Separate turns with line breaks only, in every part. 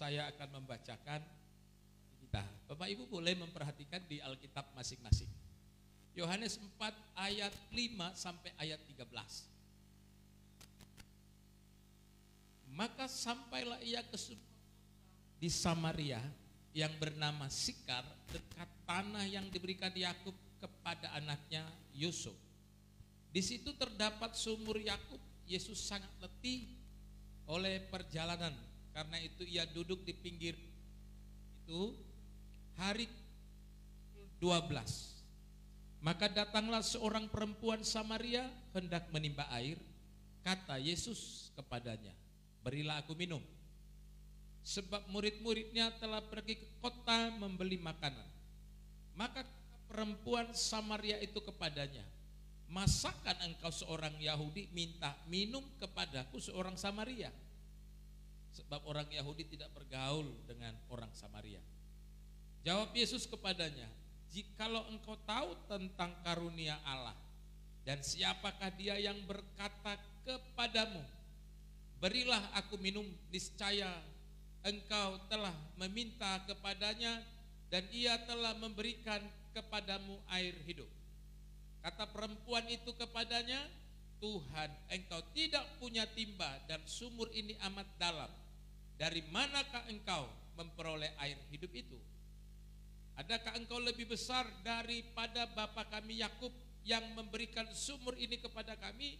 saya akan membacakan kita. Bapak Ibu boleh memperhatikan di Alkitab masing-masing. Yohanes 4 ayat 5 sampai ayat 13. Maka sampailah ia di Samaria yang bernama Sikar, dekat tanah yang diberikan Yakub kepada anaknya Yusuf. Di situ terdapat sumur Yakub. Yesus sangat letih oleh perjalanan, karena itu ia duduk di pinggir itu hari 12. Maka datanglah seorang perempuan Samaria hendak menimba air. Kata Yesus kepadanya, berilah aku minum. Sebab murid-muridnya telah pergi ke kota membeli makanan. Maka perempuan Samaria itu kepadanya, masakan engkau seorang Yahudi minta minum kepadaku seorang Samaria? Sebab orang Yahudi tidak bergaul dengan orang Samaria. Jawab Yesus kepadanya, jikalau engkau tahu tentang karunia Allah dan siapakah dia yang berkata kepadamu, berilah aku minum, niscaya engkau telah meminta kepadanya dan ia telah memberikan kepadamu air hidup. Kata perempuan itu kepadanya, Tuhan, engkau tidak punya timba dan sumur ini amat dalam. Dari manakah engkau memperoleh air hidup itu? Adakah engkau lebih besar daripada bapa kami Yakub yang memberikan sumur ini kepada kami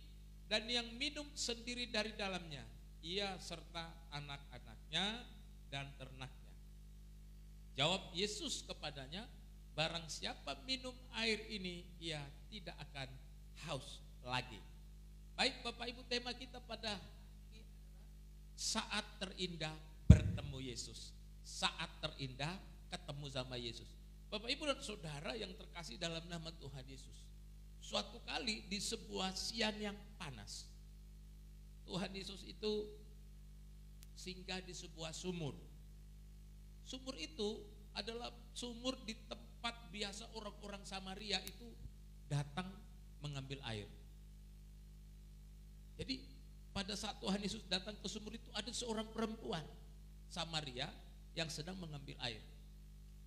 dan yang minum sendiri dari dalamnya, ia serta anak-anaknya dan ternaknya? Jawab Yesus kepadanya, barang siapa minum air ini, ia tidak akan haus lagi. Baik Bapak Ibu, tema kita pada saat terindah bertemu Yesus. Saat terindah ketemu sama Yesus. Bapak Ibu dan saudara yang terkasih dalam nama Tuhan Yesus, suatu kali di sebuah siang yang panas, Tuhan Yesus itu singgah di sebuah sumur. Sumur itu adalah sumur di tempat biasa orang-orang Samaria itu datang mengambil air. Jadi pada saat Tuhan Yesus datang ke sumur itu, ada seorang perempuan Samaria yang sedang mengambil air.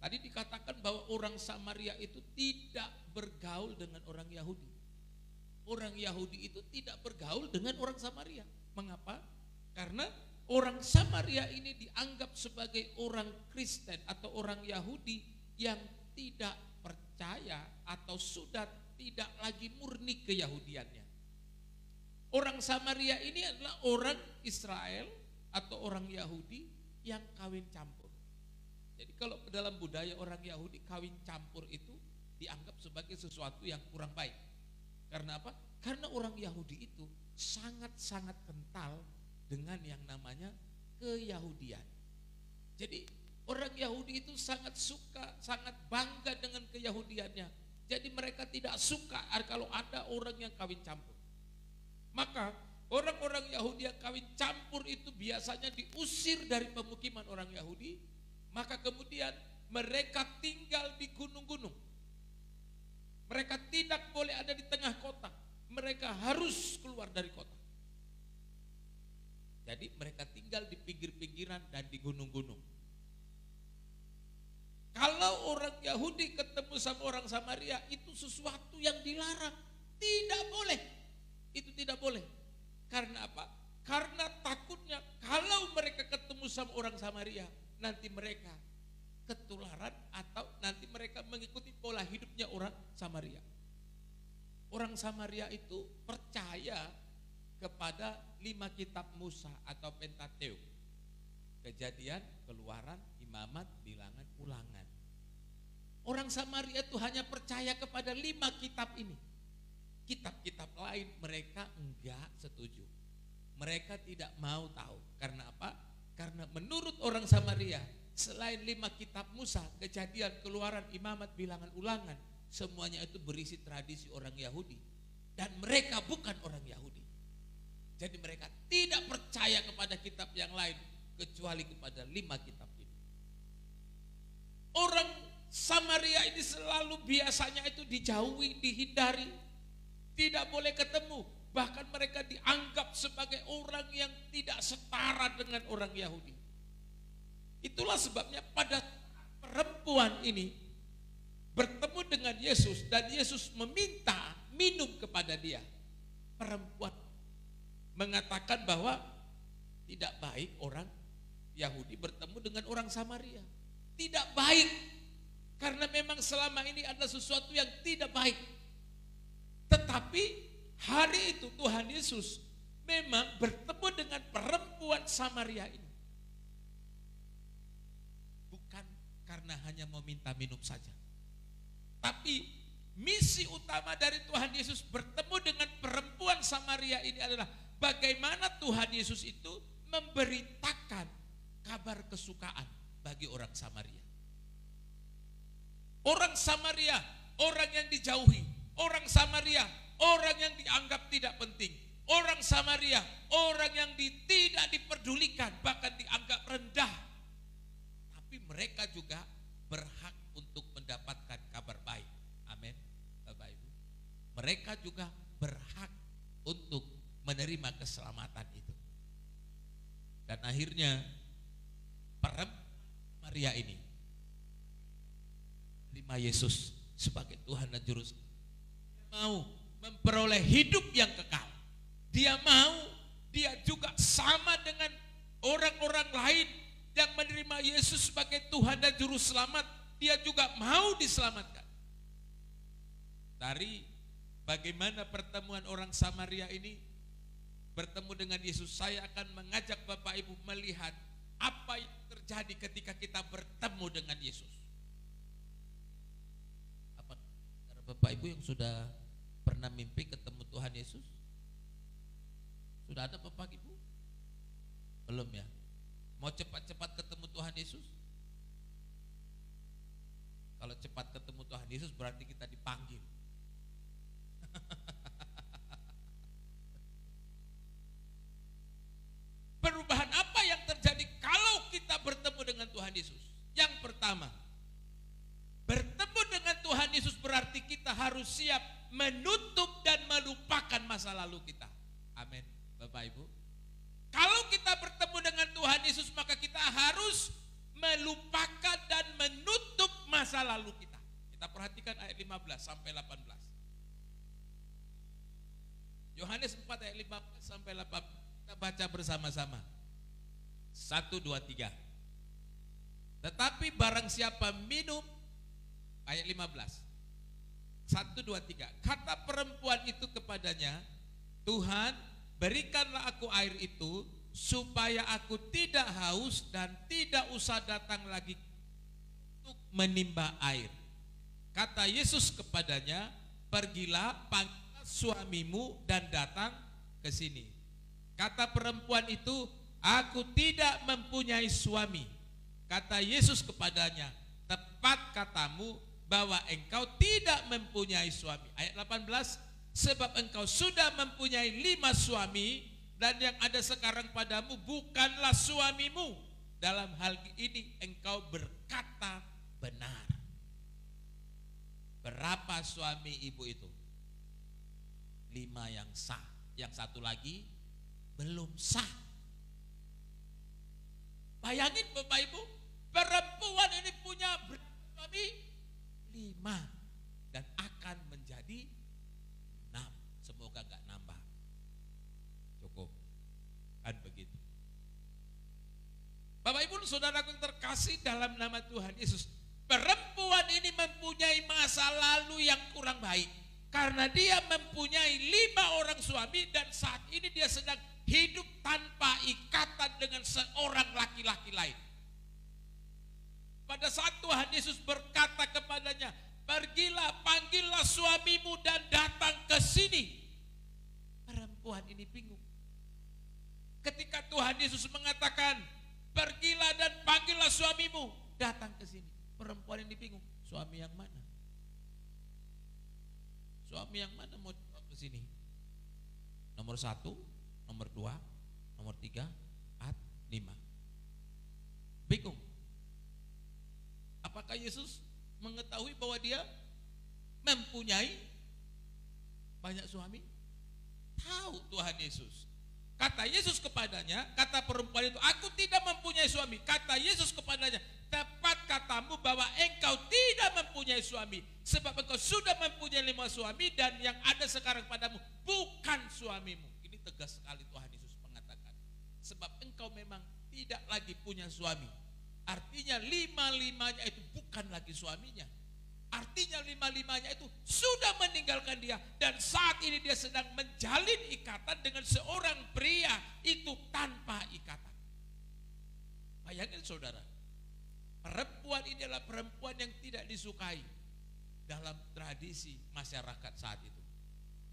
Tadi dikatakan bahwa orang Samaria itu tidak bergaul dengan orang Yahudi. Orang Yahudi itu tidak bergaul dengan orang Samaria. Mengapa? Karena orang Samaria ini dianggap sebagai orang Kristen atau orang Yahudi yang tidak percaya atau sudah tidak lagi murni keyahudiannya. Orang Samaria ini adalah orang Israel atau orang Yahudi yang kawin campur. Jadi kalau dalam budaya orang Yahudi, kawin campur itu dianggap sebagai sesuatu yang kurang baik. Karena apa? Karena orang Yahudi itu sangat-sangat kental dengan yang namanya keyahudian. Jadi orang Yahudi itu sangat suka, sangat bangga dengan keyahudiannya. Jadi mereka tidak suka kalau ada orang yang kawin campur. Maka orang-orang Yahudi yang kawin campur itu biasanya diusir dari pemukiman orang Yahudi. Maka kemudian mereka tinggal di gunung-gunung. Mereka tidak boleh ada di tengah kota. Mereka harus keluar dari kota. Jadi mereka tinggal di pinggir-pinggiran dan di gunung-gunung. Kalau orang Yahudi ketemu sama orang Samaria, itu sesuatu yang dilarang. Tidak boleh. Itu tidak boleh. Karena apa? Karena takutnya kalau mereka ketemu sama orang Samaria, nanti mereka ketularan atau nanti mereka mengikuti pola hidupnya orang Samaria. Orang Samaria itu percaya kepada 5 kitab Musa atau Pentateuk. Kejadian, Keluaran, Imamat, Bilangan, Ulangan. Orang Samaria itu hanya percaya kepada 5 kitab ini. Kitab-kitab lain mereka enggak setuju. Mereka tidak mau tahu. Karena apa? Karena menurut orang Samaria, selain 5 kitab Musa, Kejadian, Keluaran, Imamat, Bilangan, Ulangan, semuanya itu berisi tradisi orang Yahudi. Dan mereka bukan orang Yahudi. Jadi mereka tidak percaya kepada kitab yang lain, kecuali kepada 5 kitab ini. Orang Samaria ini selalu biasanya itu dijauhi, dihindari, tidak boleh ketemu. Bahkan mereka dianggap sebagai orang yang tidak setara dengan orang Yahudi. Itulah sebabnya pada perempuan ini bertemu dengan Yesus dan Yesus meminta minum kepada dia. Perempuan mengatakan bahwa tidak baik orang Yahudi bertemu dengan orang Samaria. Tidak baik, karena memang selama ini ada sesuatu yang tidak baik. Tetapi hari itu Tuhan Yesus memang bertemu dengan perempuan Samaria ini. Bukan karena hanya mau minta minum saja. Tapi misi utama dari Tuhan Yesus bertemu dengan perempuan Samaria ini adalah bagaimana Tuhan Yesus itu memberitakan kabar kesukaan bagi orang Samaria. Orang Samaria, orang yang dijauhi. Orang Samaria, orang yang dianggap tidak penting. Orang Samaria, orang yang tidak diperdulikan, bahkan dianggap rendah. Tapi mereka juga berhak untuk mendapatkan kabar baik. Amin, Bapak Ibu. Mereka juga berhak untuk menerima keselamatan itu. Dan akhirnya perempuan Maria ini terima Yesus sebagai Tuhan dan Juru Selamat. Mau memperoleh hidup yang kekal. Dia mau, dia juga sama dengan orang-orang lain yang menerima Yesus sebagai Tuhan dan Juru Selamat. Dia juga mau diselamatkan. Dari bagaimana pertemuan orang Samaria ini bertemu dengan Yesus, saya akan mengajak Bapak Ibu melihat apa yang terjadi ketika kita bertemu dengan Yesus. Apa Bapak Ibu yang sudah pernah mimpi ketemu Tuhan Yesus? Sudah ada Bapak Ibu? Belum ya? Mau cepat-cepat ketemu Tuhan Yesus? Kalau cepat ketemu Tuhan Yesus berarti kita dipanggil. Perubahan apa yang terjadi kalau kita bertemu dengan Tuhan Yesus? Yang pertama, bertemu dengan Tuhan Yesus berarti kita harus siap menutup dan melupakan masa lalu kita. Amin, Bapak Ibu. Kalau kita bertemu dengan Tuhan Yesus, maka kita harus melupakan dan menutup masa lalu kita. Kita perhatikan ayat 15 sampai 18. Yohanes 4 ayat 15 sampai 18. Kita baca bersama-sama. 1, 2, 3. Tetapi barang siapa minum, ayat 15. 1, 2, 3. Kata perempuan itu kepadanya, Tuhan, berikanlah aku air itu supaya aku tidak haus dan tidak usah datang lagi untuk menimba air. Kata Yesus kepadanya, pergilah, panggillah suamimu dan datang ke sini. Kata perempuan itu, aku tidak mempunyai suami. Kata Yesus kepadanya, tepat katamu bahwa engkau tidak mempunyai suami. Ayat 18, sebab engkau sudah mempunyai 5 suami dan yang ada sekarang padamu bukanlah suamimu. Dalam hal ini engkau berkata benar. Berapa suami ibu itu? 5 yang sah. Yang satu lagi belum sah. Bayangin Bapak Ibu, perempuan ini punya suami 5 dan akan menjadi 6. Semoga gak nambah. Cukup. Kan begitu. Bapak Ibu saudaraku yang terkasih dalam nama Tuhan Yesus, perempuan ini mempunyai masa lalu yang kurang baik karena dia mempunyai 5 orang suami dan saat ini dia sedang hidup tanpa ikatan dengan seorang laki-laki lain. Pada saat Tuhan Yesus berkata kepadanya, pergilah, panggillah suamimu dan datang ke sini. Perempuan ini bingung. Ketika Tuhan Yesus mengatakan, pergilah dan panggillah suamimu, datang ke sini. Perempuan ini bingung, suami yang mana? Suami yang mana mau ke sini? Nomor 1, nomor 2, nomor 3, 5. Bingung. Apakah Yesus mengetahui bahwa dia mempunyai banyak suami? Tahu Tuhan Yesus. Kata Yesus kepadanya, kata perempuan itu, aku tidak mempunyai suami. Kata Yesus kepadanya, tepat katamu bahwa engkau tidak mempunyai suami. Sebab engkau sudah mempunyai 5 suami dan yang ada sekarang padamu bukan suamimu. Ini tegas sekali Tuhan Yesus mengatakan. Sebab engkau memang tidak lagi punya suami. Artinya 5-5-nya itu bukan lagi suaminya. Artinya 5-5-nya itu sudah meninggalkan dia. Dan saat ini dia sedang menjalin ikatan dengan seorang pria itu tanpa ikatan. Bayangin saudara, perempuan ini adalah perempuan yang tidak disukai dalam tradisi masyarakat saat itu.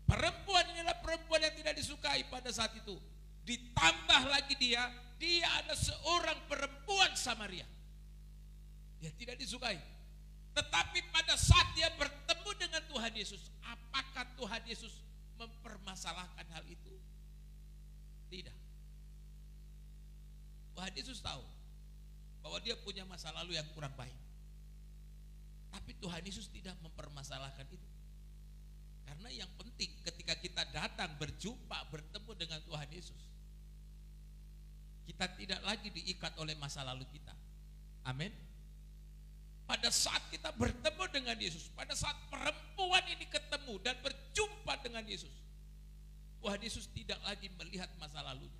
Perempuan ini adalah perempuan yang tidak disukai pada saat itu. Ditambah lagi dia adalah seorang perempuan Samaria. Dia tidak disukai. Tetapi pada saat dia bertemu dengan Tuhan Yesus, apakah Tuhan Yesus mempermasalahkan hal itu? Tidak. Tuhan Yesus tahu bahwa dia punya masa lalu yang kurang baik. Tapi Tuhan Yesus tidak mempermasalahkan itu. Karena yang penting ketika kita datang berjumpa, bertemu dengan Tuhan Yesus, kita tidak lagi diikat oleh masa lalu kita. Amin. Pada saat kita bertemu dengan Yesus, pada saat perempuan ini ketemu dan berjumpa dengan Yesus, Tuhan Yesus tidak lagi melihat masa lalunya.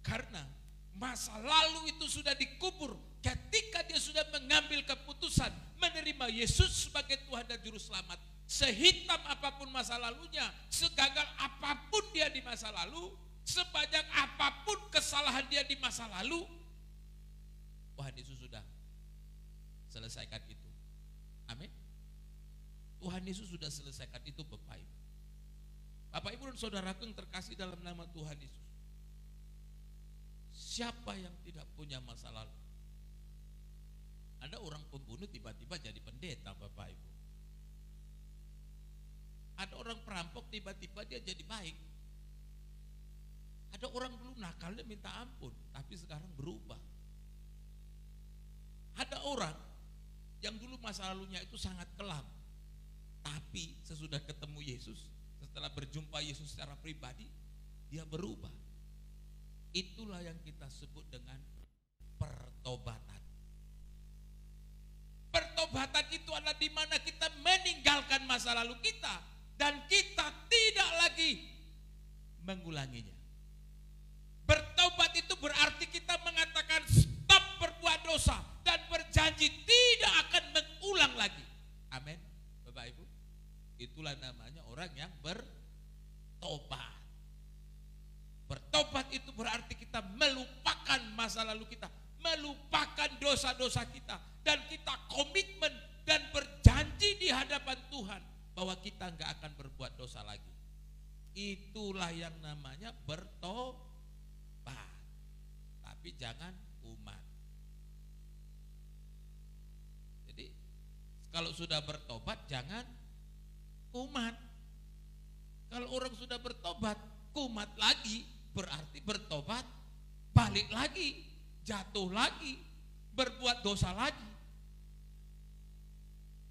Karena masa lalu itu sudah dikubur ketika dia sudah mengambil keputusan menerima Yesus sebagai Tuhan dan Juru Selamat. Sehitam apapun masa lalunya, segagal apapun dia di masa lalu, sebanyak apapun kesalahan dia di masa lalu, Tuhan Yesus sudah selesaikan itu. Amin. Tuhan Yesus sudah selesaikan itu Bapak Ibu. Bapak Ibu dan saudaraku yang terkasih dalam nama Tuhan Yesus. Siapa yang tidak punya masa lalu? Ada orang pembunuh tiba-tiba jadi pendeta Bapak Ibu. Ada orang perampok tiba-tiba dia jadi baik. Ada orang dulu nakalnya minta ampun, tapi sekarang berubah. Ada orang yang dulu masa lalunya itu sangat kelam, tapi sesudah ketemu Yesus, setelah berjumpa Yesus secara pribadi, dia berubah. Itulah yang kita sebut dengan pertobatan. Pertobatan itu adalah di mana kita meninggalkan masa lalu kita dan kita tidak lagi mengulanginya. Bertobat itu berarti kita mengatakan stop berbuat dosa dan berjanji tidak akan mengulang lagi. Amin. Bapak Ibu, itulah namanya orang yang bertobat. Bertobat itu berarti kita melupakan masa lalu kita, melupakan dosa-dosa kita, dan kita komitmen dan berjanji di hadapan Tuhan bahwa kita nggak akan berbuat dosa lagi. Itulah yang namanya bertobat. Tapi jangan umat. Jadi kalau sudah bertobat jangan umat. Kalau orang sudah bertobat kumat lagi, berarti bertobat balik lagi, jatuh lagi, berbuat dosa lagi.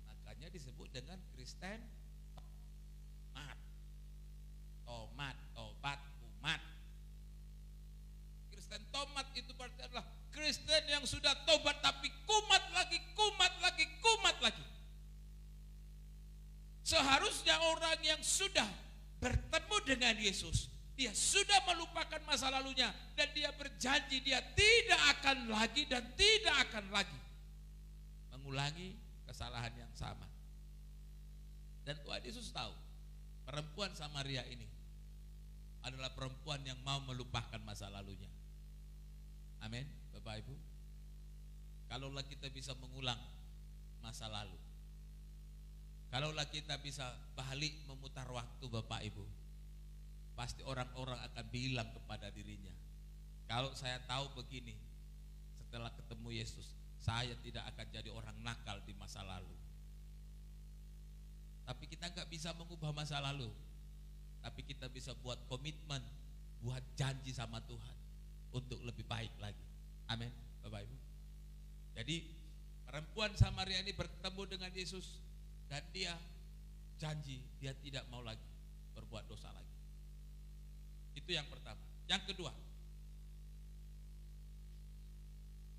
Makanya disebut dengan Kristen tomat, tobat, umat. Kristen tomat itu berarti adalah Kristen yang sudah tobat tapi kumat lagi, kumat lagi, kumat lagi. Seharusnya orang yang sudah bertemu dengan Yesus, dia sudah melupakan masa lalunya dan dia berjanji dia tidak akan lagi dan tidak akan lagi mengulangi kesalahan yang sama. Dan Tuhan Yesus tahu perempuan Samaria ini adalah perempuan yang mau melupakan masa lalunya. Amin, Bapak Ibu. Kalaulah kita bisa mengulang masa lalu, kalaulah kita bisa balik memutar waktu Bapak Ibu, pasti orang-orang akan bilang kepada dirinya, kalau saya tahu begini, setelah ketemu Yesus, saya tidak akan jadi orang nakal di masa lalu. Tapi kita nggak bisa mengubah masa lalu, tapi kita bisa buat komitmen, buat janji sama Tuhan untuk lebih baik lagi. Amin, Bapak Ibu. Jadi perempuan Samaria ini bertemu dengan Yesus dan dia janji dia tidak mau lagi berbuat dosa lagi. Itu yang pertama. Yang kedua,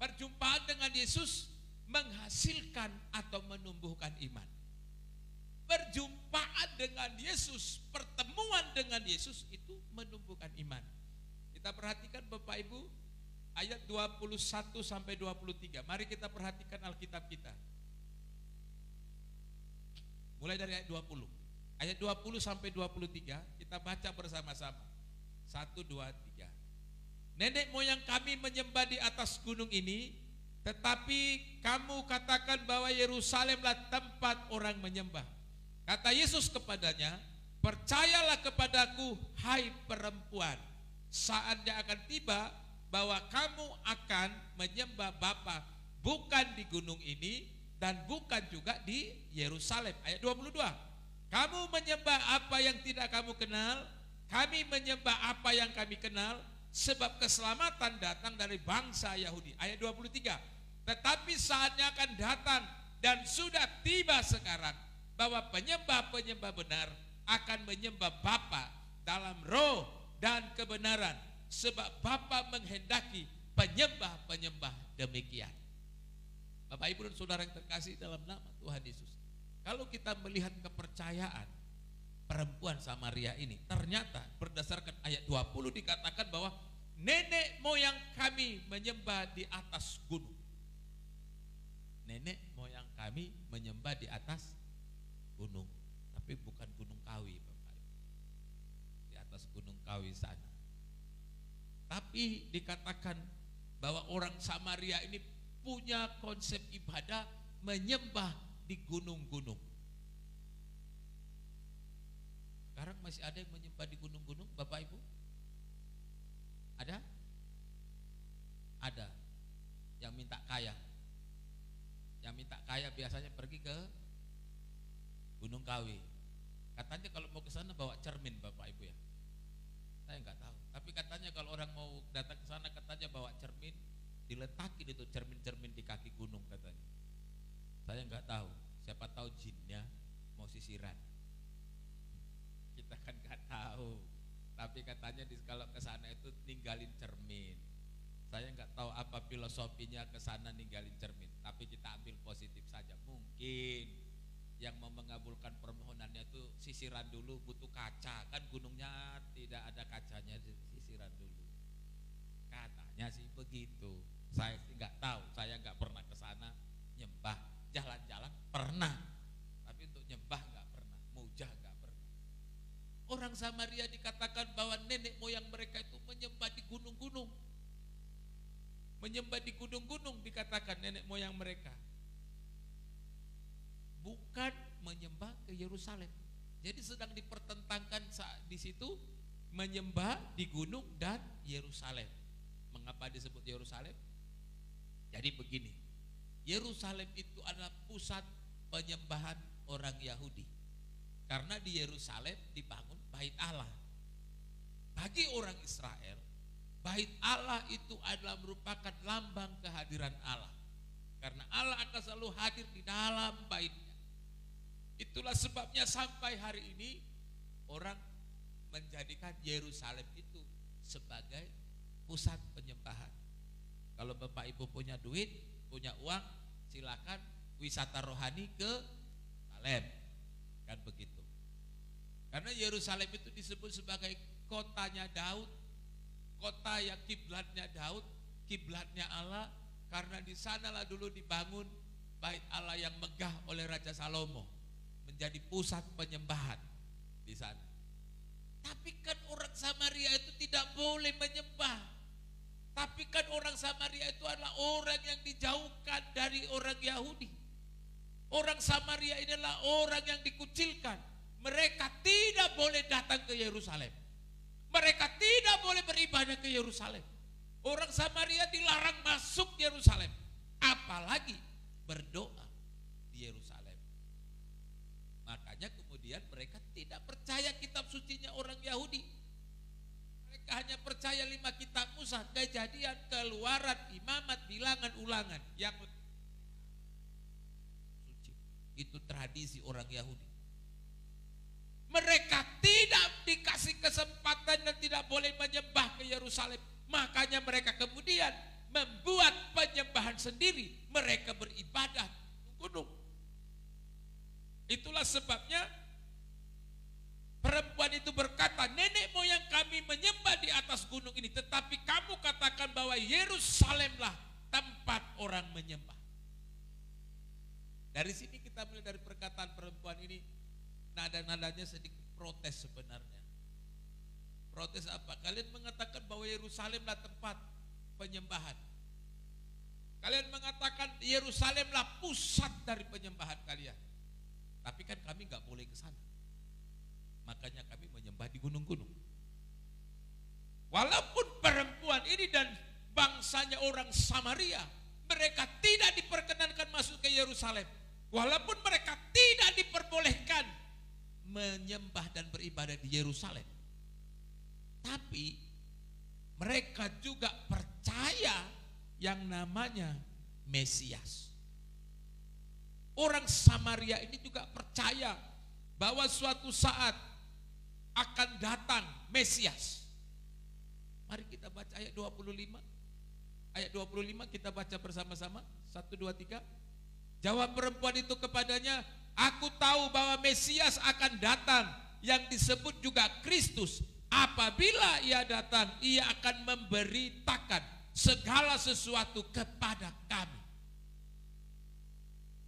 perjumpaan dengan Yesus menghasilkan atau menumbuhkan iman. Perjumpaan dengan Yesus, pertemuan dengan Yesus itu menumbuhkan iman. Kita perhatikan Bapak Ibu ayat 21 sampai 23. Mari kita perhatikan Alkitab kita. Mulai dari ayat 20. Ayat 20 sampai 23 kita baca bersama-sama. 1, 2, 3. Nenek moyang kami menyembah di atas gunung ini, tetapi kamu katakan bahwa Yerusalemlah tempat orang menyembah. Kata Yesus kepadanya, percayalah kepadaku, hai perempuan, saatnya akan tiba bahwa kamu akan menyembah Bapa bukan di gunung ini dan bukan juga di Yerusalem. Ayat 22. Kamu menyembah apa yang tidak kamu kenal, kami menyembah apa yang kami kenal, sebab keselamatan datang dari bangsa Yahudi. Ayat 23. Tetapi saatnya akan datang dan sudah tiba sekarang bahwa penyembah-penyembah benar akan menyembah Bapa dalam roh dan kebenaran, sebab Bapa menghendaki penyembah-penyembah demikian. Bapak Ibu dan Saudara yang terkasih dalam nama Tuhan Yesus, kalau kita melihat kepercayaan perempuan Samaria ini, ternyata berdasarkan ayat 20 dikatakan bahwa nenek moyang kami menyembah di atas gunung. Nenek moyang kami menyembah di atas gunung, tapi bukan Gunung Kawi, Bapak Ibu. Di atas Gunung Kawi sana. Tapi dikatakan bahwa orang Samaria ini punya konsep ibadah menyembah di gunung-gunung. Sekarang masih ada yang menyembah di gunung-gunung, Bapak Ibu? Ada? Ada. Yang minta kaya. Yang minta kaya biasanya pergi ke Gunung Kawi. Katanya kalau mau ke sana bawa cermin, Bapak Ibu ya. Saya nggak tahu. Tapi katanya kalau orang mau datang ke sana katanya bawa cermin, diletakin itu cermin-cermin di kaki gunung katanya. Saya nggak tahu. Siapa tahu jinnya mau sisiran. Kita kan nggak tahu. Tapi katanya kalau ke sana itu ninggalin cermin. Saya nggak tahu apa filosofinya ke sana ninggalin cermin. Tapi kita ambil positif saja. Mungkin yang mau mengabulkan permohonannya itu sisiran dulu, butuh kaca, kan gunungnya tidak ada kacanya, sisiran dulu. Katanya sih begitu. Saya sih nggak tahu, saya nggak pernah ke sana nyembah. Jalan-jalan pernah, tapi untuk nyembah nggak pernah, mujah nggak pernah. Orang Samaria dikatakan bahwa nenek moyang mereka itu menyembah di gunung-gunung. Menyembah di gunung-gunung dikatakan nenek moyang mereka. Bukan menyembah ke Yerusalem. Jadi sedang dipertentangkan di situ menyembah di gunung dan Yerusalem. Mengapa disebut Yerusalem? Jadi begini, Yerusalem itu adalah pusat penyembahan orang Yahudi. Karena di Yerusalem dibangun bait Allah. Bagi orang Israel, bait Allah itu adalah merupakan lambang kehadiran Allah. Karena Allah akan selalu hadir di dalam baitnya. Itulah sebabnya sampai hari ini orang menjadikan Yerusalem itu sebagai pusat penyembahan. Kalau Bapak Ibu punya duit, punya uang, silakan wisata rohani ke Yerusalem. Kan begitu. Karena Yerusalem itu disebut sebagai kotanya Daud, kota yang kiblatnya Daud, kiblatnya Allah, karena di sanalah dulu dibangun bait Allah yang megah oleh Raja Salomo. Menjadi pusat penyembahan di sana. Tapi kan orang Samaria itu tidak boleh menyembah. Tapi kan orang Samaria itu adalah orang yang dijauhkan dari orang Yahudi. Orang Samaria ini adalah orang yang dikucilkan. Mereka tidak boleh datang ke Yerusalem. Mereka tidak boleh beribadah ke Yerusalem. Orang Samaria dilarang masuk Yerusalem, apalagi berdoa di Yerusalem. Makanya kemudian mereka tidak percaya kitab sucinya orang Yahudi. Mereka hanya percaya 5 kitab Musa, Kejadian, Keluaran, Imamat, Bilangan, Ulangan. Yang suci itu tradisi orang Yahudi. Mereka tidak dikasih kesempatan dan tidak boleh menyembah ke Yerusalem. Makanya mereka kemudian membuat penyembahan sendiri. Mereka beribadah di gunung. Itulah sebabnya perempuan itu berkata, nenek moyang kami menyembah di atas gunung ini. Tetapi kamu katakan bahwa Yerusalemlah tempat orang menyembah. Dari sini kita melihat dari perkataan perempuan ini, nada-nadanya sedikit protes sebenarnya. Protes apa? Kalian mengatakan bahwa Yerusalemlah tempat penyembahan. Kalian mengatakan Yerusalemlah pusat dari penyembahan kalian. Tapi kan kami gak boleh ke sana. Makanya kami menyembah di gunung-gunung. Walaupun perempuan ini dan bangsanya orang Samaria, mereka tidak diperkenankan masuk ke Yerusalem. Walaupun mereka tidak diperbolehkan menyembah dan beribadah di Yerusalem. Tapi mereka juga percaya yang namanya Mesias. Orang Samaria ini juga percaya bahwa suatu saat akan datang Mesias. Mari kita baca ayat 25. Ayat 25 kita baca bersama-sama. 1, 2, 3. Jawab perempuan itu kepadanya, aku tahu bahwa Mesias akan datang yang disebut juga Kristus. Apabila ia datang, ia akan memberitakan segala sesuatu kepada kami.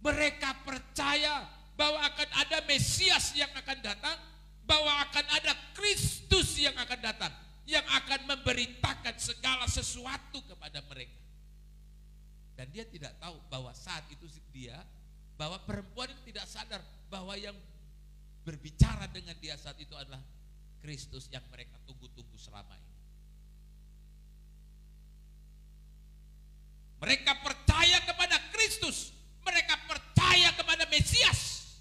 Mereka percaya bahwa akan ada Mesias yang akan datang, bahwa akan ada Kristus yang akan datang, yang akan memberitakan segala sesuatu kepada mereka. Dan dia tidak tahu bahwa saat itu bahwa perempuan itu tidak sadar bahwa yang berbicara dengan dia saat itu adalah Kristus yang mereka tunggu-tunggu selama ini. Mereka percaya kepada Kristus, mereka percaya kepada Mesias.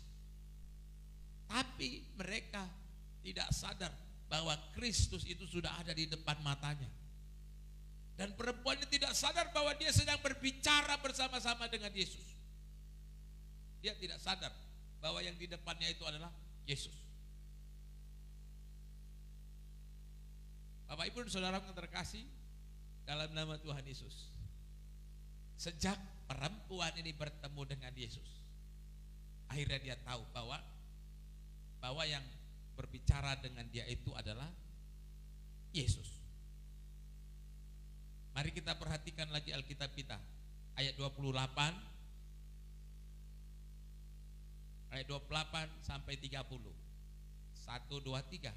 Tapi mereka tidak sadar bahwa Kristus itu sudah ada di depan matanya. Dan perempuan ini tidak sadar bahwa dia sedang berbicara bersama-sama dengan Yesus. Dia tidak sadar bahwa yang di depannya itu adalah Yesus. Bapak Ibu dan Saudara yang terkasih dalam nama Tuhan Yesus. Sejak perempuan ini bertemu dengan Yesus, akhirnya dia tahu bahwa yang berbicara dengan dia itu adalah Yesus. Mari kita perhatikan lagi Alkitab kita, ayat 28 sampai 30. 1, 2, 3.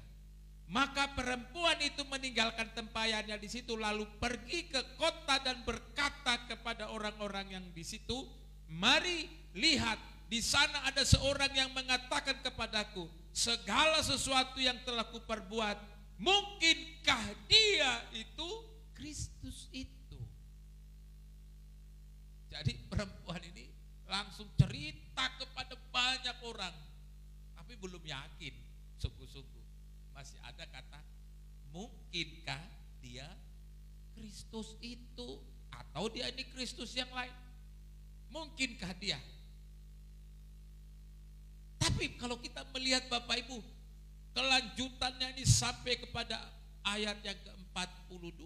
Maka perempuan itu meninggalkan tempayannya di situ, lalu pergi ke kota dan berkata kepada orang-orang yang di situ, mari lihat, di sana ada seorang yang mengatakan kepadaku segala sesuatu yang telah kuperbuat. Mungkinkah dia itu Kristus itu? Jadi perempuan ini langsung cerita kepada banyak orang, tapi belum yakin sungguh-sungguh. Masih ada kata, mungkinkah dia Kristus itu, atau dia ini Kristus yang lain? Mungkinkah dia? Tapi kalau kita melihat Bapak Ibu, kelanjutannya ini sampai kepada ayat yang ke-42.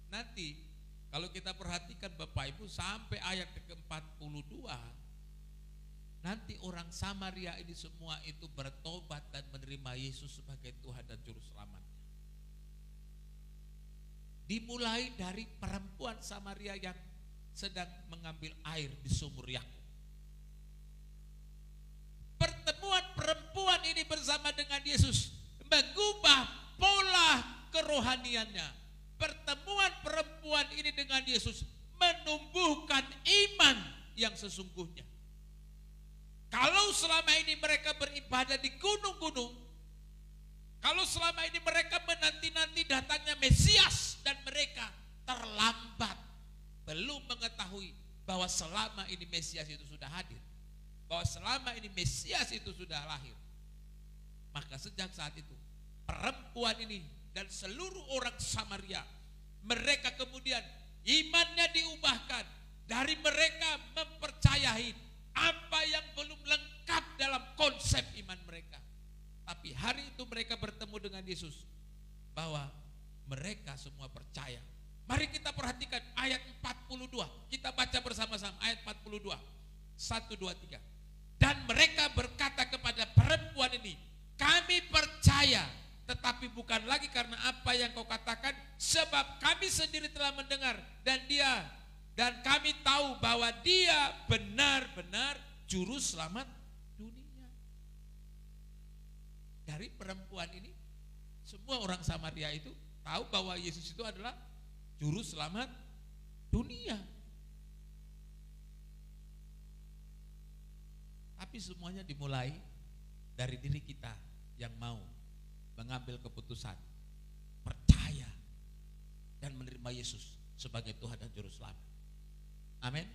Nanti kalau kita perhatikan Bapak Ibu sampai ayat ke-42, nanti orang Samaria ini semua itu bertobat dan menerima Yesus sebagai Tuhan dan Juru Selamatnya. Dimulai dari perempuan Samaria yang sedang mengambil air di sumur Yakub. Pertemuan perempuan ini bersama dengan Yesus mengubah pola kerohaniannya. Pertemuan perempuan ini dengan Yesus menumbuhkan iman yang sesungguhnya. Kalau selama ini mereka beribadah di gunung-gunung, kalau selama ini mereka menanti-nanti datangnya Mesias dan mereka terlambat, belum mengetahui bahwa selama ini Mesias itu sudah hadir, bahwa selama ini Mesias itu sudah lahir. Maka sejak saat itu perempuan ini dan seluruh orang Samaria, mereka kemudian imannya diubahkan dari mereka mempercayai apa yang belum lengkap dalam konsep iman mereka, tapi mereka bertemu dengan Yesus, bahwa mereka semua percaya. Mari kita perhatikan ayat 42. Kita baca bersama-sama ayat 42. 1, 2, 3. Dan mereka berkata kepada perempuan ini, kami percaya, tetapi bukan lagi karena apa yang kau katakan, sebab kami sendiri telah mendengar dan kami tahu bahwa dia benar-benar juru selamat dunia. Dari perempuan ini, semua orang Samaria itu tahu bahwa Yesus itu adalah juru selamat dunia. Tapi semuanya dimulai dari diri kita yang mau mengambil keputusan, percaya dan menerima Yesus sebagai Tuhan dan Juru Selamat. Amin.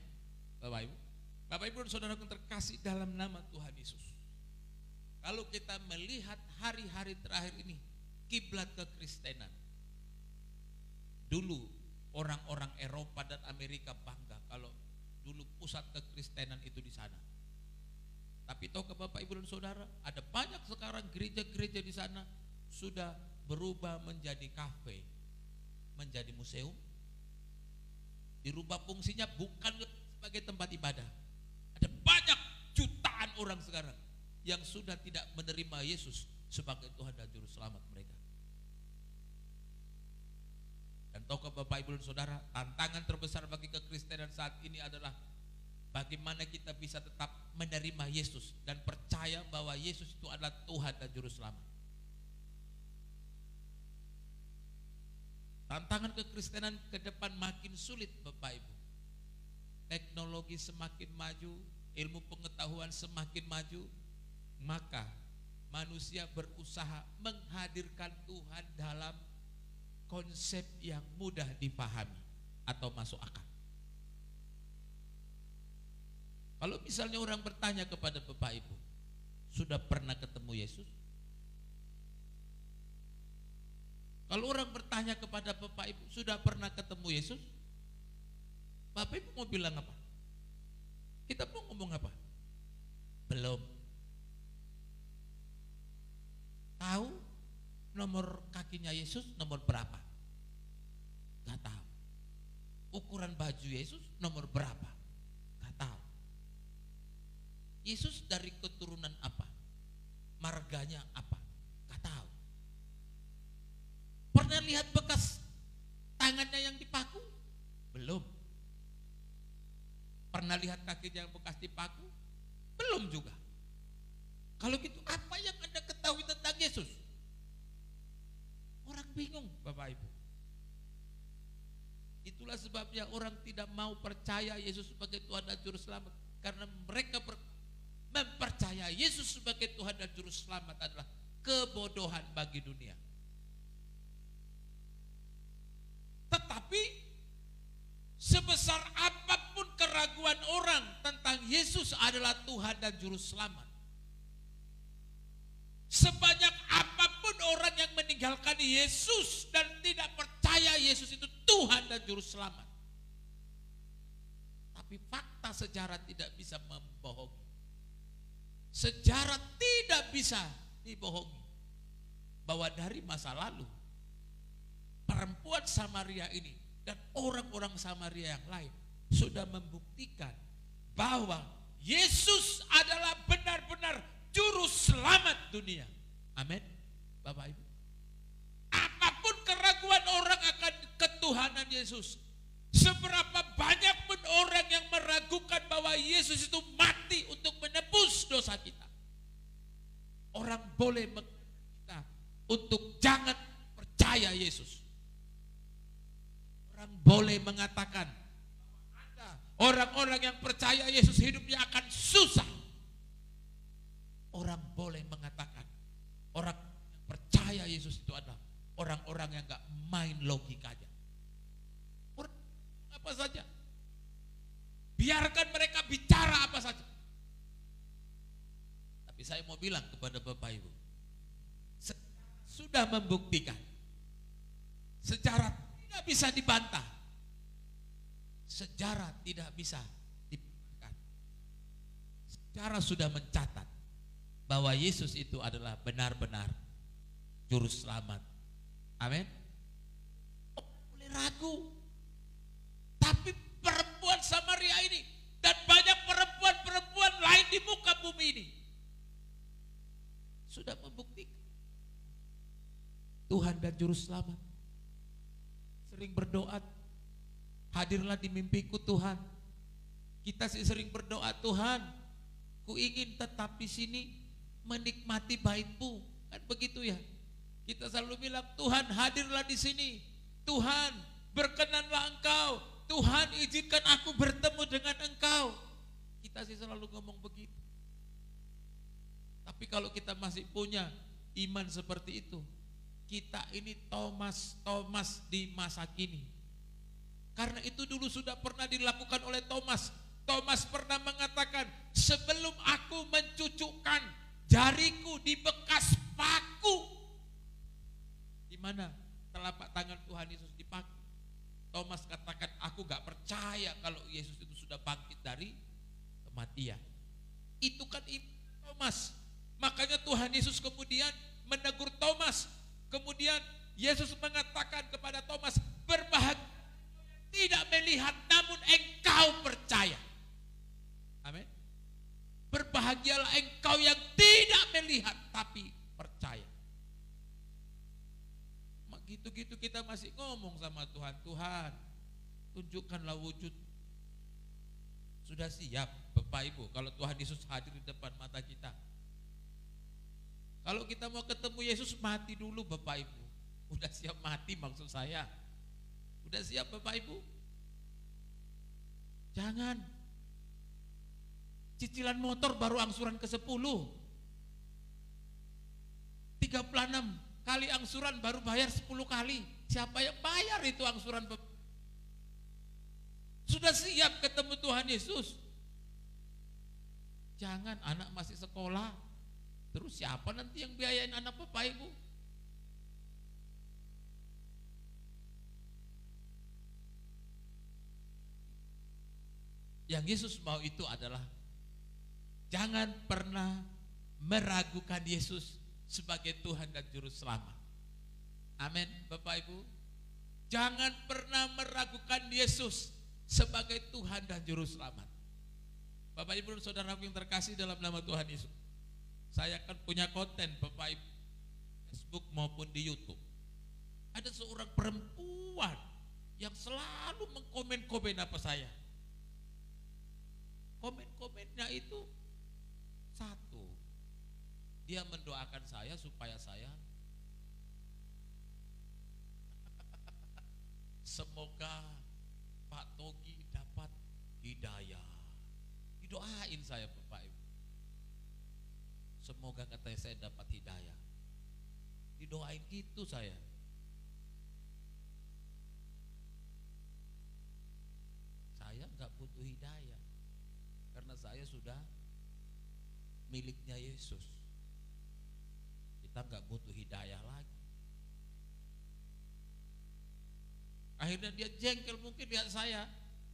Bapak Ibu dan Saudara yang terkasih dalam nama Tuhan Yesus. Kalau kita melihat hari-hari terakhir ini, kiblat kekristenan. Dulu orang-orang Eropa dan Amerika bangga kalau dulu pusat kekristenan itu di sana. Tapi tahukah Bapak Ibu dan Saudara, ada banyak sekarang gereja-gereja di sana sudah berubah menjadi kafe, menjadi museum. Dirubah fungsinya bukan sebagai tempat ibadah. Ada banyak jutaan orang sekarang yang sudah tidak menerima Yesus sebagai Tuhan dan Juru Selamat mereka. Dan tahukah Bapak Ibu dan Saudara, tantangan terbesar bagi kekristenan saat ini adalah bagaimana kita bisa tetap menerima Yesus dan percaya bahwa Yesus itu adalah Tuhan dan Juru Selamat. Tantangan kekristenan ke depan makin sulit Bapak Ibu. Teknologi semakin maju, ilmu pengetahuan semakin maju, maka manusia berusaha menghadirkan Tuhan dalam konsep yang mudah dipahami atau masuk akal. Kalau misalnya orang bertanya kepada Bapak Ibu, sudah pernah ketemu Yesus? Kalau orang bertanya kepada Bapak Ibu, sudah pernah ketemu Yesus? Bapak Ibu mau bilang apa? Kita mau ngomong apa? Belum. Tahu nomor kakinya Yesus nomor berapa? Gak tahu. Ukuran baju Yesus nomor berapa? Gak tahu. Yesus dari keturunan apa? Marganya apa? Gak tahu. Pernah lihat bekas tangannya yang dipaku? Belum. Pernah lihat kakinya yang bekas dipaku? Belum juga. Kalau gitu apa yang Anda ketahui tentang Yesus? Orang bingung Bapak Ibu. Itulah sebabnya orang tidak mau percaya Yesus sebagai Tuhan dan Juru Selamat. Karena mereka mempercayai Yesus sebagai Tuhan dan Juru Selamat adalah kebodohan bagi dunia. Tetapi sebesar apapun keraguan orang tentang Yesus adalah Tuhan dan Juru Selamat, sebanyak apapun orang yang meninggalkan Yesus dan tidak percaya Yesus itu Tuhan dan Juru Selamat, tapi fakta sejarah tidak bisa membohongi. Sejarah tidak bisa dibohongi bahwa dari masa lalu perempuan Samaria ini dan orang-orang Samaria yang lain sudah membuktikan bahwa Yesus adalah benar-benar Juru Selamat dunia. Amin. Bapak Ibu, apapun keraguan orang akan ketuhanan Yesus, seberapa banyak pun orang yang meragukan bahwa Yesus itu mati untuk menebus dosa kita, orang boleh kita untuk jangan percaya Yesus. Orang boleh mengatakan orang-orang yang percaya Yesus hidupnya akan susah. Orang boleh mengatakan orang yang percaya Yesus itu adalah orang-orang yang gak main logikanya. Orang apa saja, biarkan mereka bicara apa saja. Tapi saya mau bilang kepada Bapak Ibu, sudah membuktikan sejarah tidak bisa dibantah. Sejarah tidak bisa dibantah. Sejarah sudah mencatat bahwa Yesus itu adalah benar-benar juru selamat. Amin. Boleh ragu. Tapi perempuan Samaria ini dan banyak perempuan-perempuan lain di muka bumi ini sudah membuktikan Tuhan dan juru selamat. Sering berdoa, hadirlah di mimpiku Tuhan. Kita sih sering berdoa, Tuhan, ku ingin tetap di sini menikmati bait-Mu. Kan begitu ya. Kita selalu bilang, Tuhan hadirlah di sini. Tuhan berkenanlah Engkau. Tuhan izinkan aku bertemu dengan Engkau. Kita sih selalu ngomong begitu. Tapi kalau kita masih punya iman seperti itu, kita ini Thomas di masa kini. Karena itu dulu sudah pernah dilakukan oleh Thomas. Thomas pernah mengatakan, sebelum aku mencucukkan jariku di bekas paku, di mana telapak tangan Tuhan Yesus dipaku, Thomas katakan, aku gak percaya kalau Yesus itu sudah bangkit dari kematian. Itu kan Thomas. Makanya Tuhan Yesus kemudian menegur Thomas. Kemudian Yesus mengatakan kepada Thomas, berbahagia tidak melihat namun engkau percaya. Amin. Berbahagialah engkau yang tidak melihat tapi percaya. Gitu-gitu kita masih ngomong sama Tuhan, Tuhan tunjukkanlah wujud. Sudah siap Bapak Ibu kalau Tuhan Yesus hadir di depan mata kita? Kalau kita mau ketemu Yesus, mati dulu Bapak Ibu. Udah siap mati maksud saya. Udah siap Bapak Ibu? Jangan. Cicilan motor baru angsuran ke-10. 36 kali angsuran baru bayar 10 kali. Siapa yang bayar itu angsuran? Sudah siap ketemu Tuhan Yesus? Jangan, anak masih sekolah. Terus siapa nanti yang biayain anak Bapak Ibu? Yang Yesus mau itu adalah jangan pernah meragukan Yesus sebagai Tuhan dan Juru Selamat. Amin Bapak Ibu. Jangan pernah meragukan Yesus sebagai Tuhan dan Juru Selamat. Bapak Ibu dan saudaraku yang terkasih dalam nama Tuhan Yesus, saya akan punya konten Bapak Ibu, Facebook maupun di YouTube. Ada seorang perempuan yang selalu mengkomen-komen apa saya. Komen-komennya itu satu, dia mendoakan saya supaya saya semoga Pak Togi dapat hidayah. Didoain saya Bapak Ibu. Semoga katanya saya dapat hidayah. Didoain gitu saya. Saya nggak butuh hidayah. Karena saya sudah miliknya Yesus. Kita nggak butuh hidayah lagi. Akhirnya dia jengkel mungkin lihat saya.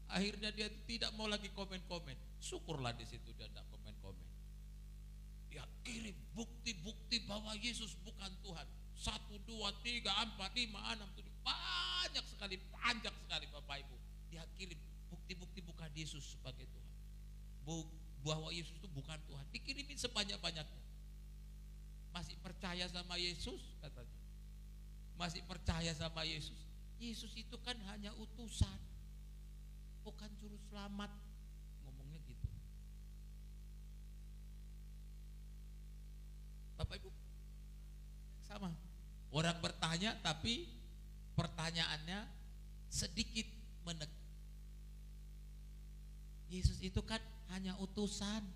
Akhirnya dia tidak mau lagi komen-komen. Syukurlah di situ dia tidak komen-komen. Dia kirim bukti-bukti bahwa Yesus bukan Tuhan. 1, 2, 3, 4, 5, 6, 7. Banyak sekali, panjang sekali Bapak Ibu. Dia kirim bukti-bukti bukan Yesus sebagai Tuhan. Bahwa Yesus itu bukan Tuhan. Dikirimin sebanyak-banyaknya. Masih percaya sama Yesus katanya. Masih percaya sama Yesus. Yesus itu kan hanya utusan, bukan juru selamat. Ngomongnya gitu. Bapak Ibu sama. Orang bertanya tapi pertanyaannya sedikit menekan. Yesus itu kan hanya utusan.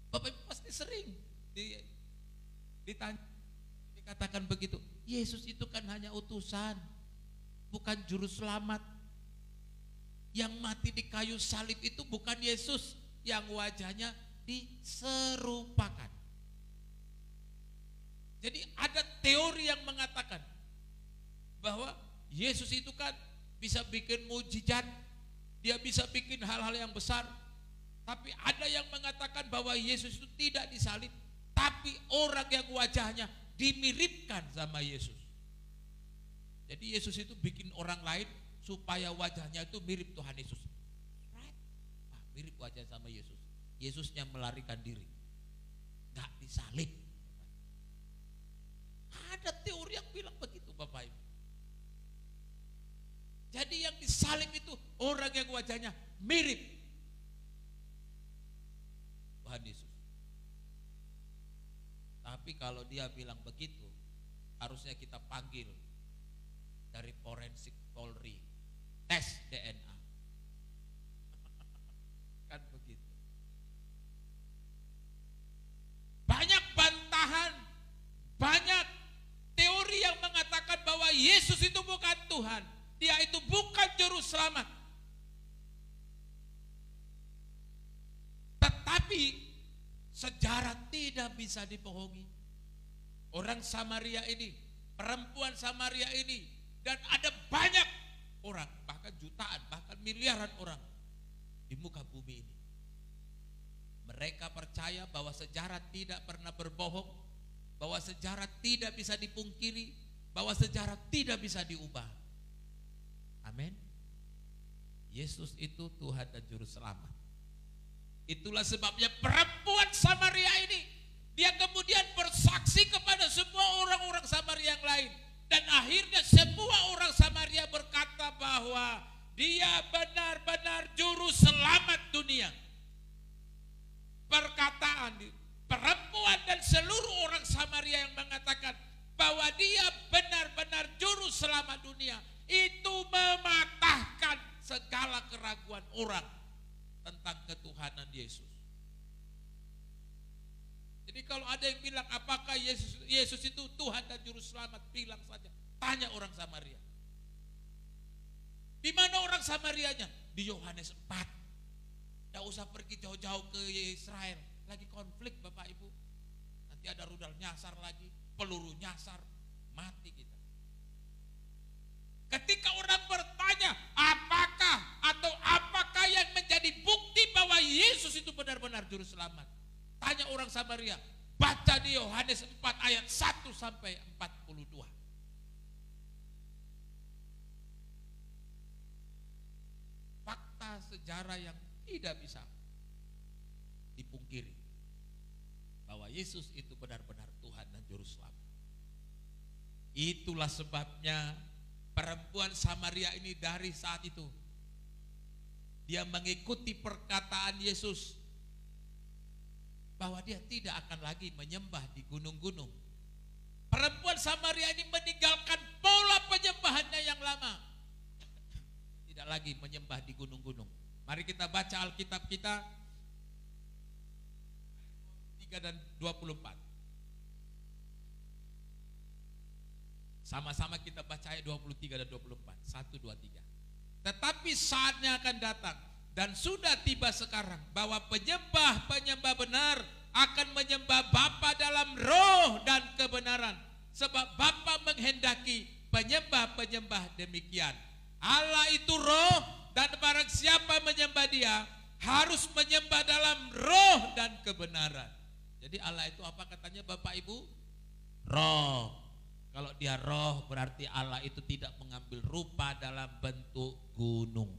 Bapak Ibu pasti sering ditanya, dikatakan begitu. Yesus itu kan hanya utusan, bukan juru selamat. Yang mati di kayu salib itu bukan Yesus, yang wajahnya diserupakan. Jadi ada teori yang mengatakan bahwa Yesus itu kan bisa bikin mujizat, dia bisa bikin hal-hal yang besar. Tapi ada yang mengatakan bahwa Yesus itu tidak disalib, tapi orang yang wajahnya dimiripkan sama Yesus. Jadi Yesus itu bikin orang lain supaya wajahnya itu mirip Tuhan Yesus. Right? Mirip wajah sama Yesus. Yesusnya melarikan diri, nggak disalib. Ada teori yang bilang begitu, Bapak Ibu. Jadi yang disalib itu orang yang wajahnya mirip Tuhan Yesus. Tapi kalau dia bilang begitu, harusnya kita panggil dari forensik Polri, tes DNA. Kan begitu. Banyak bantahan, banyak teori yang mengatakan bahwa Yesus itu bukan Tuhan, dia itu bukan juru selamat. Tetapi sejarah tidak bisa dibohongi. Orang Samaria ini, perempuan Samaria ini, dan ada banyak orang, bahkan jutaan, bahkan miliaran orang di muka bumi ini. Mereka percaya bahwa sejarah tidak pernah berbohong, bahwa sejarah tidak bisa dipungkiri, bahwa sejarah tidak bisa diubah. Amin. Yesus itu Tuhan dan Juru Selamat. Itulah sebabnya perempuan Samaria ini, dia kemudian bersaksi kepada semua orang-orang Samaria yang lain. Dan akhirnya semua orang Samaria berkata bahwa dia benar-benar Juru Selamat dunia. Perkataan perempuan dan seluruh orang Samaria yang mengatakan bahwa dia benar-benar Juru Selamat dunia, itu mematahkan segala keraguan orang tentang ketuhanan Yesus. Jadi kalau ada yang bilang apakah Yesus itu Tuhan dan Juru Selamat, bilang saja, tanya orang Samaria. Di mana orang Samarianya? Di Yohanes 4. Tidak usah pergi jauh-jauh ke Israel, lagi konflik Bapak Ibu. Nanti ada rudal nyasar lagi, peluru nyasar, mati kita. Ketika orang bertanya apakah yang menjadi bukti bahwa Yesus itu benar-benar Juru Selamat, tanya orang Samaria, baca di Yohanes 4 ayat 1 sampai 42. Fakta sejarah yang tidak bisa dipungkiri bahwa Yesus itu benar-benar Tuhan dan Juru Selamat. Itulah sebabnya perempuan Samaria ini dari saat itu dia mengikuti perkataan Yesus bahwa dia tidak akan lagi menyembah di gunung-gunung. Perempuan Samaria ini meninggalkan pola penyembahannya yang lama, tidak lagi menyembah di gunung-gunung. Mari kita baca Alkitab kita 3 dan 24. Sama-sama kita baca ayat 23 dan 24. 1, 2, 3. Tetapi saatnya akan datang dan sudah tiba sekarang bahwa penyembah-penyembah benar akan menyembah Bapa dalam roh dan kebenaran. Sebab Bapa menghendaki penyembah-penyembah demikian. Allah itu roh, dan barang siapa menyembah dia harus menyembah dalam roh dan kebenaran. Jadi Allah itu apa katanya Bapak Ibu? Roh. Kalau dia roh berarti Allah itu tidak mengambil rupa dalam bentuk gunung.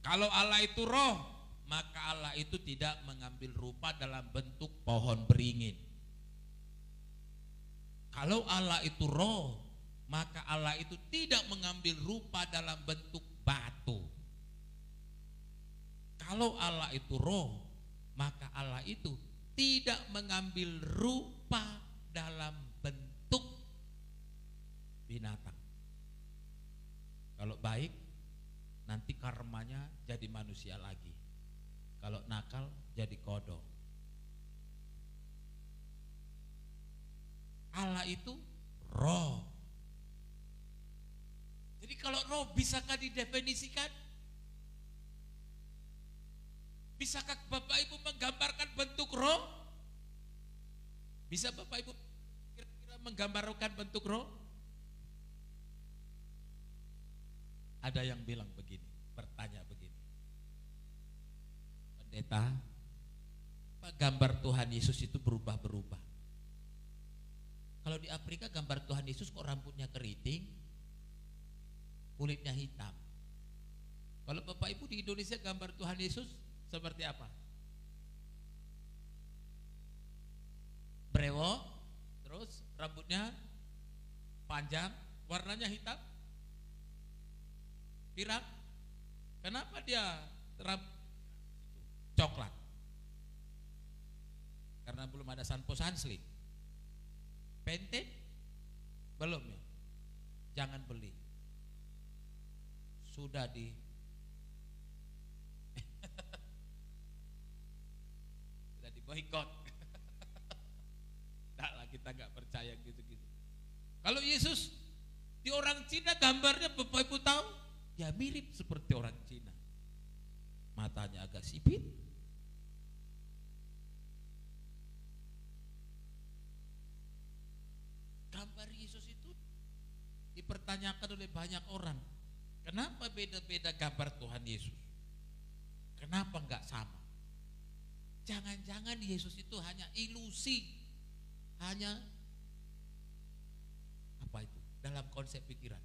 Kalau Allah itu roh, maka Allah itu tidak mengambil rupa dalam bentuk pohon beringin. Kalau Allah itu roh, maka Allah itu tidak mengambil rupa dalam bentuk batu. Kalau Allah itu roh, maka Allah itu tidak mengambil rupa dalam bentuk binatang. Kalau baik, nanti karmanya jadi manusia lagi. Kalau nakal, jadi kodok. Allah itu roh. Jadi kalau roh bisakah didefinisikan? Bisakah Bapak Ibu menggambarkan bentuk roh? Bisa Bapak Ibu kira-kira menggambarkan bentuk roh? Ada yang bilang begini, bertanya begini. Pendeta, Kenapa gambar Tuhan Yesus itu berubah-berubah? Kalau di Afrika gambar Tuhan Yesus kok rambutnya keriting, kulitnya hitam. Kalau Bapak Ibu di Indonesia gambar Tuhan Yesus seperti apa? Brewok, terus rambutnya panjang, warnanya hitam, pirang. Kenapa dia coklat? Karena belum ada sampo sansling. Pente belum ya? Jangan beli. Sudah sudah diboikot. Tak lah, kita nggak percaya gitu-gitu. Kalau Yesus di orang Cina gambarnya Bapak Ibu tahu, ya mirip seperti orang Cina. Matanya agak sipit. Gambar Yesus itu dipertanyakan oleh banyak orang. Kenapa beda-beda gambar Tuhan Yesus? Kenapa enggak sama? Jangan-jangan Yesus itu hanya ilusi, hanya apa itu? Dalam konsep pikiran.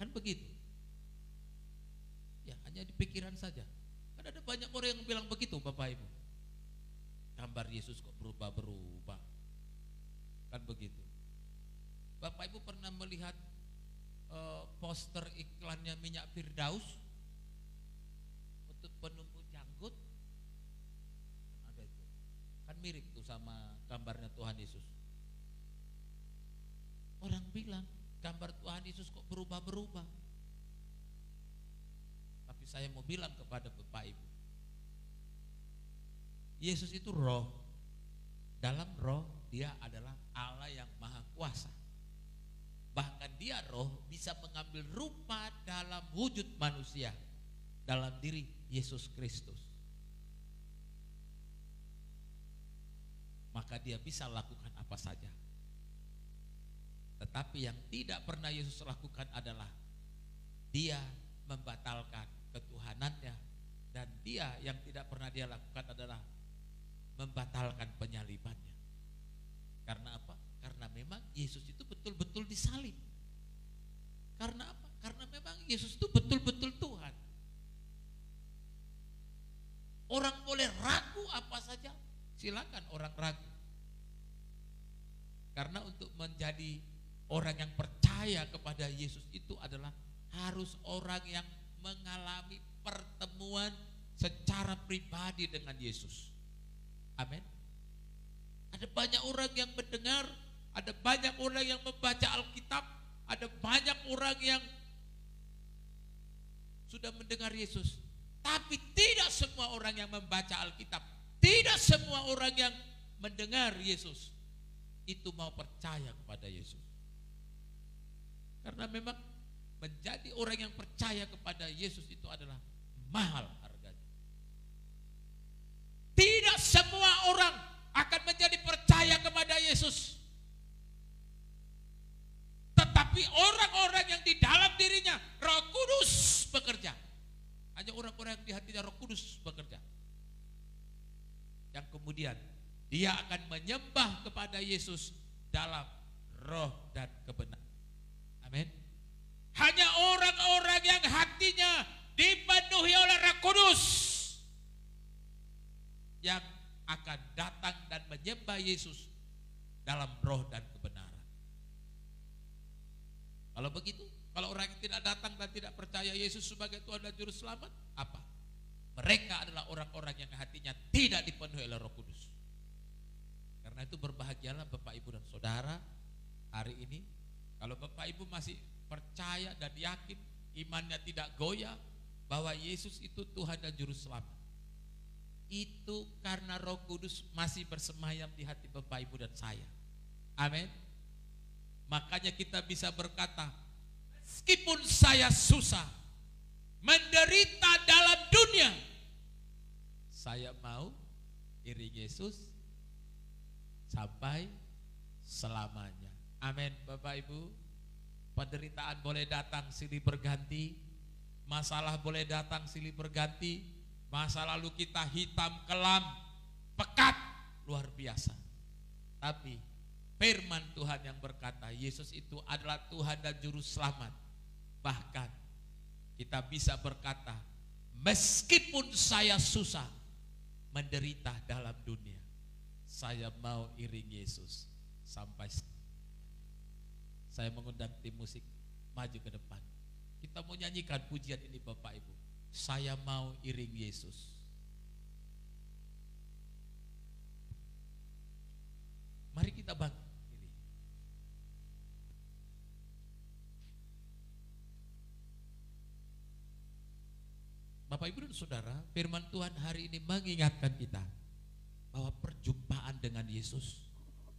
Kan begitu? Ya, hanya di pikiran saja. Kan ada banyak orang yang bilang begitu, Bapak Ibu. Gambar Yesus kok berubah-berubah. Kan begitu. Bapak Ibu pernah melihat poster iklannya minyak Firdaus untuk penumbuh janggut? Ada itu. Kan mirip tuh sama gambarnya Tuhan Yesus. Orang bilang gambar Tuhan Yesus kok berubah-berubah. Tapi saya mau bilang kepada Bapak Ibu, Yesus itu roh. Dalam roh dia adalah Allah yang maha kuasa. Bahkan dia roh bisa mengambil rupa dalam wujud manusia dalam diri Yesus Kristus. Maka dia bisa lakukan apa saja. Tetapi yang tidak pernah Yesus lakukan adalah dia membatalkan ketuhanannya, dan dia yang tidak pernah dia lakukan adalah membatalkan penyalibannya. Karena apa? Karena memang Yesus itu betul-betul disalib. Karena apa? Karena memang Yesus itu betul-betul Tuhan. Orang boleh ragu apa saja, silakan orang ragu. Karena untuk menjadi orang yang percaya kepada Yesus itu adalah harus orang yang mengalami pertemuan secara pribadi dengan Yesus. Amin. Ada banyak orang yang mendengar, ada banyak orang yang membaca Alkitab, ada banyak orang yang sudah mendengar Yesus. Tapi tidak semua orang yang membaca Alkitab, tidak semua orang yang mendengar Yesus itu mau percaya kepada Yesus. Karena memang menjadi orang yang percaya kepada Yesus itu adalah mahal harganya. Tidak semua orang akan menjadi percaya kepada Yesus. Tetapi orang-orang yang di dalam dirinya Roh Kudus bekerja. Hanya orang-orang yang di hatinya Roh Kudus bekerja. Yang kemudian dia akan menyembah kepada Yesus dalam roh dan kebenaran. Amin. Hanya orang-orang yang hatinya dipenuhi oleh Roh Kudus yang akan datang dan menyembah Yesus dalam roh dan kebenaran. Kalau begitu, kalau orang yang tidak datang dan tidak percaya Yesus sebagai Tuhan dan Juru Selamat, apa? Mereka adalah orang-orang yang hatinya tidak dipenuhi oleh Roh Kudus. Karena itu berbahagialah Bapak Ibu dan Saudara hari ini, kalau Bapak Ibu masih percaya dan yakin, imannya tidak goyah bahwa Yesus itu Tuhan dan Juru Selamat. Itu karena Roh Kudus masih bersemayam di hati Bapak Ibu dan saya. Amin. Makanya kita bisa berkata, meskipun saya susah, menderita dalam dunia, saya mau iring Yesus sampai selamanya. Amin. Bapak Ibu, penderitaan boleh datang silih berganti, masalah boleh datang silih berganti, masa lalu kita hitam kelam, pekat, luar biasa. Tapi firman Tuhan yang berkata Yesus itu adalah Tuhan dan Juru Selamat. Bahkan kita bisa berkata, meskipun saya susah, menderita dalam dunia, saya mau iring Yesus sampai. Saya mengundang tim musik maju ke depan. Kita mau nyanyikan pujian ini Bapak Ibu. Saya mau iring Yesus. Mari kita bangkit. Bapak Ibu dan Saudara, firman Tuhan hari ini mengingatkan kita bahwa perjumpaan dengan Yesus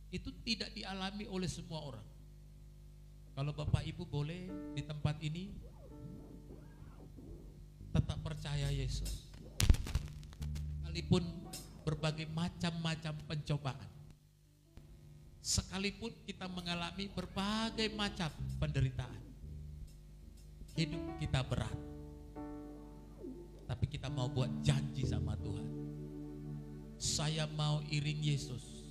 itu tidak dialami oleh semua orang. Kalau Bapak Ibu boleh di tempat ini tetap percaya Yesus, sekalipun berbagai macam-macam pencobaan, sekalipun kita mengalami berbagai macam penderitaan, hidup kita berat, tapi kita mau buat janji sama Tuhan. Saya mau iring Yesus.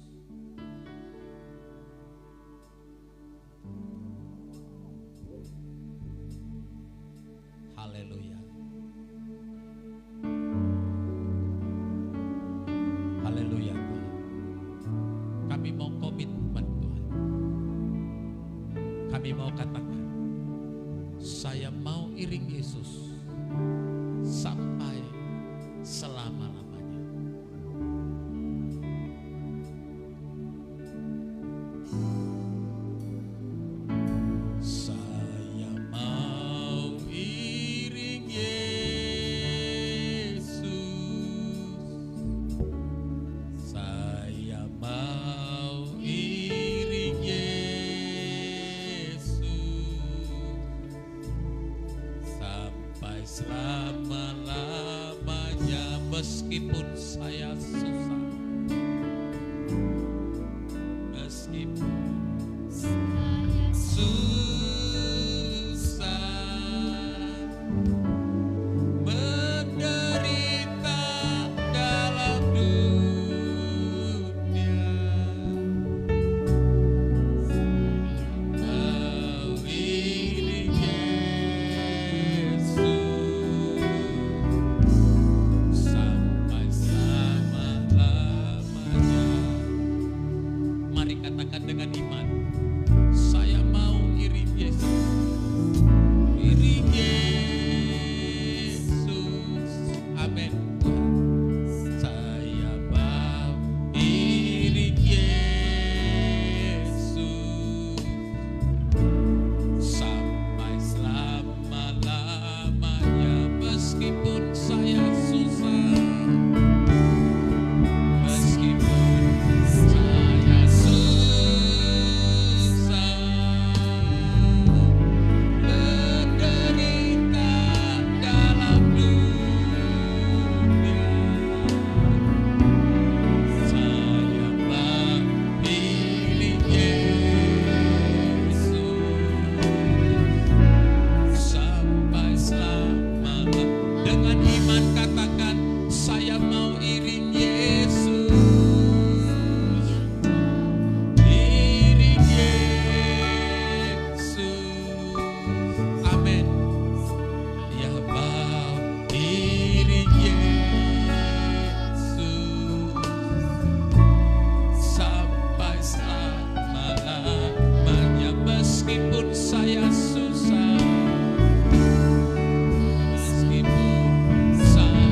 Haleluya. Haleluya Tuhan. Kami mau komitmen Tuhan. Kami mau katakan, saya mau iring Yesus sampai selama-lamanya. Saya mau iring Yesus. Saya mau iring Yesus sampai selama-lamanya, meskipun saya susah, meskipun saya susah, menderita dalam dunia, mau iring Yesus sampai selama-lamanya. Mari katakan dengan iman, saya mau iring Yesus. Iring Yesus. Amin. Saya mau iring Yesus sampai selama-lamanya, meskipun saya susah, meskipun saya susah, menderita dalam dunia, saya mau iring Yesus sampai selama-lamanya. Dengan iman katakan, saya mau iring Yesus. Iring Yesus. Amin. Ya mau iring Yesus sampai selama-lamanya, meskipun saya susah, meskipun saya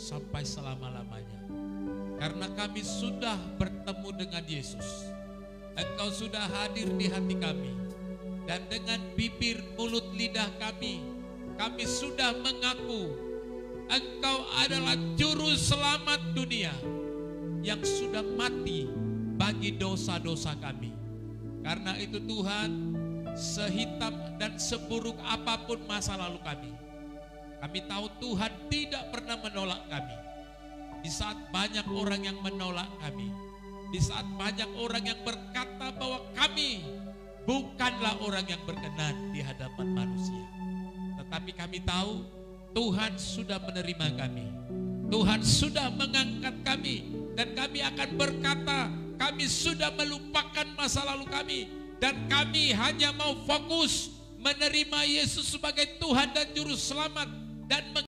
sampai selama-lamanya. Karena kami sudah bertemu dengan Yesus. Engkau sudah hadir di hati kami. Dan dengan bibir, mulut, lidah kami sudah mengaku Engkau adalah juru selamat dunia yang sudah mati bagi dosa-dosa kami. Karena itu Tuhan, sehitam dan seburuk apapun masa lalu kami tahu Tuhan tidak pernah menolak kami. Di saat banyak orang yang menolak kami, di saat banyak orang yang berkata bahwa kami bukanlah orang yang berkenan di hadapan manusia. Tetapi kami tahu Tuhan sudah menerima kami. Tuhan sudah mengangkat kami. Dan kami akan berkata, kami sudah melupakan masa lalu kami. Dan kami hanya mau fokus menerima Yesus sebagai Tuhan dan Juru Selamat. Dan